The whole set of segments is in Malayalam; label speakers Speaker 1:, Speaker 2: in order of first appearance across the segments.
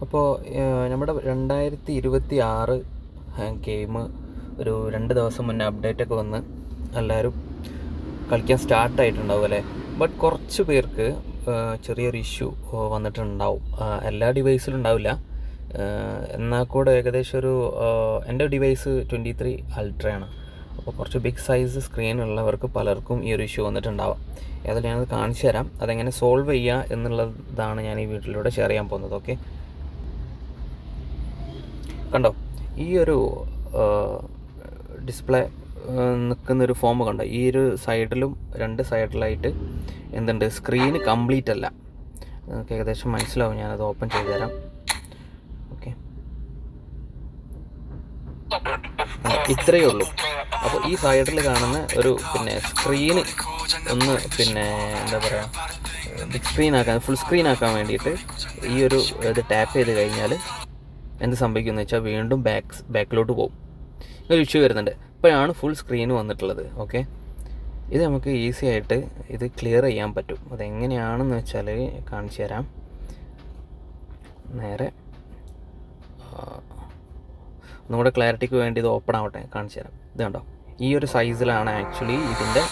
Speaker 1: അപ്പോൾ നമ്മുടെ 2026 ഗെയിം ഒരു 2 ദിവസം മുന്നേ അപ്ഡേറ്റൊക്കെ വന്ന് എല്ലാവരും കളിക്കാൻ സ്റ്റാർട്ടായിട്ടുണ്ടാവും അല്ലേ. ബട്ട് കുറച്ച് പേർക്ക് ചെറിയൊരു ഇഷ്യൂ വന്നിട്ടുണ്ടാവും. എല്ലാ ഡിവൈസിലും ഉണ്ടാവില്ല, എന്നാൽ കൂടെ ഏകദേശം ഒരു എൻ്റെ ഡിവൈസ് 23 അൾട്രയാണ്. അപ്പോൾ കുറച്ച് ബിഗ് സൈസ് സ്ക്രീനുള്ളവർക്ക് പലർക്കും ഈ ഒരു ഇഷ്യൂ വന്നിട്ടുണ്ടാവാം. ഏതായാലും ഞാനത് കാണിച്ചു തരാം. അതെങ്ങനെ സോൾവ് ചെയ്യുക എന്നുള്ളതാണ് ഞാൻ ഈ വീട്ടിലൂടെ ഷെയർ ചെയ്യാൻ പോകുന്നത്. ഓക്കെ, കണ്ടോ ഈ ഒരു ഡിസ്പ്ലേ നിൽക്കുന്നൊരു ഫോം കണ്ടോ. ഈ ഒരു സൈഡിലും 2 സൈഡിലായിട്ട് എന്തുണ്ട്, സ്ക്രീന് കംപ്ലീറ്റ് അല്ല. നിങ്ങൾക്ക് ഏകദേശം മനസ്സിലാവും. ഞാനത് ഓപ്പൺ ചെയ്ത് തരാം. ഓക്കെ, ഇത്രയേ ഉള്ളൂ. അപ്പോൾ ഈ സൈഡിൽ കാണുന്ന ഒരു സ്ക്രീന് ഒന്ന് എന്താ പറയുക, ബിഗ് സ്ക്രീൻ ആക്കാൻ, ഫുൾ സ്ക്രീൻ ആക്കാൻ വേണ്ടിയിട്ട് ഈ ഒരു ഇത് ടാപ്പ് ചെയ്ത് കഴിഞ്ഞാൽ എന്ത് സംഭവിക്കുമെന്ന് വെച്ചാൽ വീണ്ടും ബാക്കിലോട്ട് പോകും. ഒരു ഇഷ്യൂ വരുന്നുണ്ട്. ഇപ്പോഴാണ് ഫുൾ സ്ക്രീൻ വന്നിട്ടുള്ളത്. ഓക്കെ, ഇത് നമുക്ക് ഈസി ആയിട്ട് ഇത് ക്ലിയർ ചെയ്യാൻ പറ്റും. അതെങ്ങനെയാണെന്ന് വെച്ചാൽ കാണിച്ചു തരാം. നേരെ ഒന്നുകൂടെ ക്ലാരിറ്റിക്ക് വേണ്ടി ഇത് ഓപ്പൺ ആവട്ടെ, കാണിച്ചു തരാം. ഇത് കണ്ടോ, ഈ ഒരു സൈസിലാണ് ആക്ച്വലി ഇതിൻ്റെ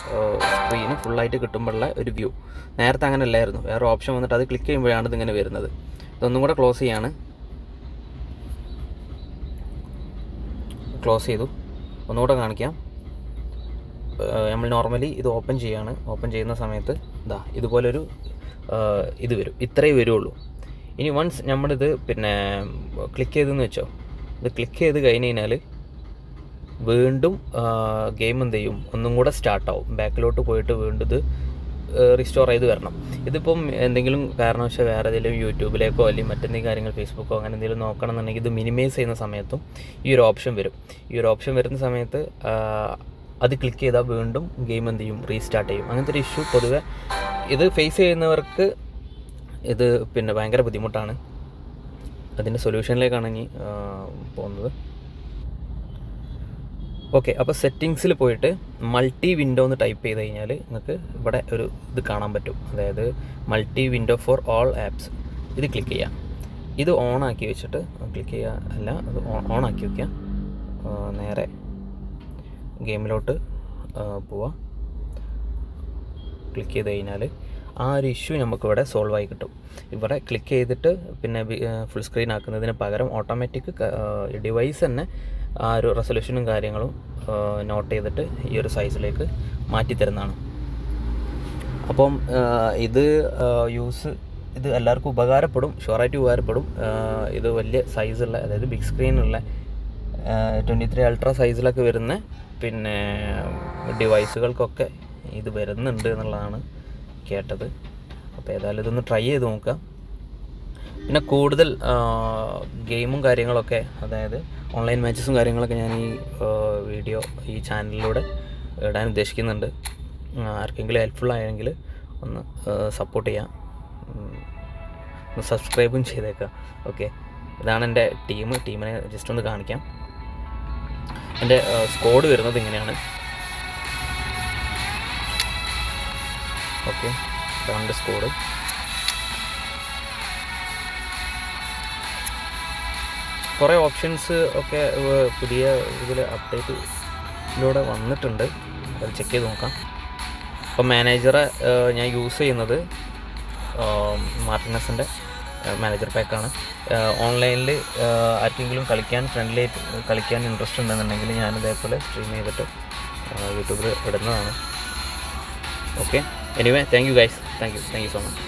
Speaker 1: സ്ക്രീന് ഫുള്ളായിട്ട് കിട്ടുമ്പോഴുള്ള ഒരു വ്യൂ. നേരത്തെ അങ്ങനെ അല്ലായിരുന്നു. വേറെ ഓപ്ഷൻ വന്നിട്ട് അത് ക്ലിക്ക് ചെയ്യുമ്പോഴാണ് ഇതിങ്ങനെ വരുന്നത്. ഇതൊന്നും കൂടെ ക്ലോസ് ചെയ്യാണ്. ക്ലോസ് ചെയ്തു. ഒന്നുകൂടെ കാണിക്കാം. നമ്മൾ നോർമലി ഇത് ഓപ്പൺ ചെയ്യാണ്. ഓപ്പൺ ചെയ്യുന്ന സമയത്ത് ഇതുപോലൊരു ഇത് വരും. ഇത്രയേ വരുള്ളൂ. ഇനി വൺസ് നമ്മളിത് ക്ലിക്ക് ചെയ്തെന്ന് വെച്ചോ, ഇത് ക്ലിക്ക് ചെയ്ത് കഴിഞ്ഞ് കഴിഞ്ഞാൽ വീണ്ടും ഗെയിം എന്ത് ചെയ്യും, ഒന്നും കൂടെ സ്റ്റാർട്ടാവും. ബാക്കിലോട്ട് പോയിട്ട് വീണ്ടും ഇത് റിസ്റ്റോർ ചെയ്ത് വരണം. ഇതിപ്പം എന്തെങ്കിലും കാരണവശാൽ വേറെ ഏതെങ്കിലും യൂട്യൂബിലേക്കോ അല്ലെങ്കിൽ മറ്റെന്തെങ്കിലും കാര്യങ്ങൾ ഫേസ്ബുക്കോ അങ്ങനെ എന്തെങ്കിലും നോക്കണമെന്നുണ്ടെങ്കിൽ ഇത് മിനിമൈസ് ചെയ്യുന്ന സമയത്തും ഈ ഒരു ഓപ്ഷൻ വരും. ഈ ഒരു ഓപ്ഷൻ വരുന്ന സമയത്ത് അത് ക്ലിക്ക് ചെയ്താൽ വീണ്ടും ഗെയിം എന്ത് ചെയ്യും, റീസ്റ്റാർട്ട് ചെയ്യും. അങ്ങനത്തെ ഒരു ഇഷ്യൂ പൊതുവെ ഇത് ഫേസ് ചെയ്യുന്നവർക്ക് ഇത് ഭയങ്കര ബുദ്ധിമുട്ടാണ്. അതിൻ്റെ സൊല്യൂഷനിലേക്കാണ് ഇനി പോകുന്നത്. ഓക്കെ, അപ്പോൾ സെറ്റിങ്സിൽ പോയിട്ട് മൾട്ടി വിൻഡോ എന്ന് ടൈപ്പ് ചെയ്ത് കഴിഞ്ഞാൽ നിങ്ങൾക്ക് ഇവിടെ ഒരു ഇത് കാണാൻ പറ്റും. അതായത് multi window for all apps. ഇത് ക്ലിക്ക് ചെയ്യാം. ഇത് ഓണാക്കി വെച്ചിട്ട് ക്ലിക്ക് ചെയ്യുക അല്ല, അത് ഓണാക്കി വയ്ക്കുക. നേരെ ഗെയിമിലോട്ട് പോവാം. ക്ലിക്ക് ചെയ്ത് കഴിഞ്ഞാൽ ആ ഒരു ഇഷ്യൂ നമുക്കിവിടെ സോൾവ് ആയി കിട്ടും. ഇവിടെ ക്ലിക്ക് ചെയ്തിട്ട് ഫുൾ സ്ക്രീൻ ആക്കുന്നതിന് പകരം ഓട്ടോമാറ്റിക് ഡിവൈസ് തന്നെ ആ ഒരു റെസൊല്യൂഷനും കാര്യങ്ങളും നോട്ട് ചെയ്തിട്ട് ഈ ഒരു സൈസിലേക്ക് മാറ്റിത്തരുന്നതാണ്. അപ്പം ഇത് എല്ലാവർക്കും ഉപകാരപ്പെടും, ഷുവറായിട്ട് ഉപകാരപ്പെടും. ഇത് വലിയ സൈസുള്ള, അതായത് ബിഗ് സ്ക്രീനുള്ള 23 അൾട്രാ സൈസിലൊക്കെ വരുന്ന ഡിവൈസുകൾക്കൊക്കെ ഇത് വരുന്നുണ്ട് എന്നുള്ളതാണ് കേട്ടത്. അപ്പോൾ ഏതായാലും ഇതൊന്ന് ട്രൈ ചെയ്ത് നോക്കാം. പിന്നെ കൂടുതൽ ഗെയിമും കാര്യങ്ങളൊക്കെ, അതായത് ഓൺലൈൻ മാച്ചസും കാര്യങ്ങളൊക്കെ ഞാൻ ഈ ചാനലിലൂടെ ഇടാൻ ഉദ്ദേശിക്കുന്നുണ്ട്. ആർക്കെങ്കിലും ഹെൽപ്ഫുൾ ആയെങ്കിൽ ഒന്ന് സപ്പോർട്ട് ചെയ്യാം, ഒന്ന് സബ്സ്ക്രൈബും ചെയ്തേക്കാം. ഓക്കെ, ഇതാണ് എൻ്റെ ടീമിനെ ജസ്റ്റ് ഒന്ന് കാണിക്കാം. എൻ്റെ സ്ക്വാഡ് വരുന്നത് ഇങ്ങനെയാണ്. ഓക്കെ, ഇതാണ് സ്ക്വാഡ്. കുറേ ഓപ്ഷൻസ് ഒക്കെ പുതിയ ഇതിൽ അപ്ഡേറ്റിലൂടെ വന്നിട്ടുണ്ട്. അത് ചെക്ക് ചെയ്ത് നോക്കാം. അപ്പോൾ മാനേജറെ ഞാൻ യൂസ് ചെയ്യുന്നത് മാർട്ടിനസിൻ്റെ മാനേജർ പാക്കാണ്. ഓൺലൈനിൽ ആർക്കെങ്കിലും ഫ്രണ്ട്ലിയായിട്ട് കളിക്കാൻ ഇൻട്രസ്റ്റ് ഉണ്ടെന്നുണ്ടെങ്കിൽ ഞാൻ ഇതേപോലെ സ്ട്രീം ചെയ്തിട്ട് യൂട്യൂബിൽ ഇടുന്നതാണ്. Okay, anyway thank you guys, thank you so much.